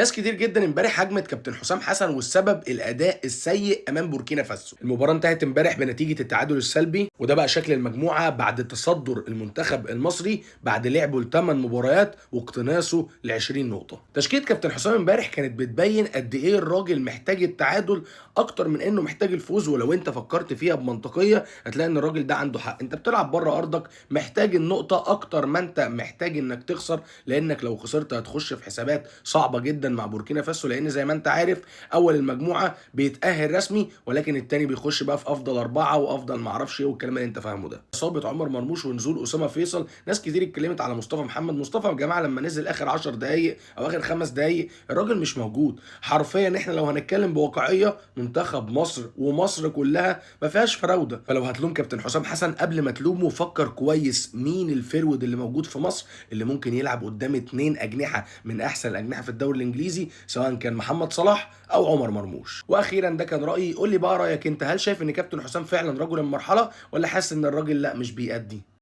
ناس كتير جدا امبارح هاجمت كابتن حسام حسن، والسبب الاداء السيء امام بوركينا فاسو. المباراه انتهت امبارح بنتيجه التعادل السلبي، وده بقى شكل المجموعه بعد تصدر المنتخب المصري بعد لعبه ل8 مباريات واقتناصه ل 20 نقطه. تشكيله كابتن حسام امبارح كانت بتبين قد ايه الراجل محتاج التعادل اكتر من انه محتاج الفوز. ولو انت فكرت فيها بمنطقيه هتلاقي ان الراجل ده عنده حق. انت بتلعب بره ارضك، محتاج النقطه اكتر ما انت محتاج انك تخسر، لانك لو خسرت هتخش في حسابات صعبه جدا مع بوركينا فاسو، لان زي ما انت عارف اول المجموعه بيتاهل رسمي، ولكن التاني بيخش بقى في افضل اربعه وافضل معرفش ايه والكلام اللي انت فاهمه ده. اصابه عمر مرموش ونزول اسامه فيصل، ناس كتير اتكلمت على مصطفى محمد. مصطفى يا جماعه لما نزل اخر 10 دقائق او اخر 5 دقائق الراجل مش موجود حرفيا. احنا لو هنتكلم بواقعيه منتخب مصر ومصر كلها ما فيهاش فراوده. فلو هتلوم كابتن حسام حسن قبل ما تلومه فكر كويس مين الفرود اللي موجود في مصر اللي ممكن يلعب قدام 2 اجنحه من احسن الاجنحه في الدوري الانجليزي، سواء كان محمد صلاح او عمر مرموش. واخيرا ده كان رايي، قول لي بقى رايك انت، هل شايف ان كابتن حسام فعلا رجل المرحله، ولا حاسس ان الراجل لا مش بيأدي؟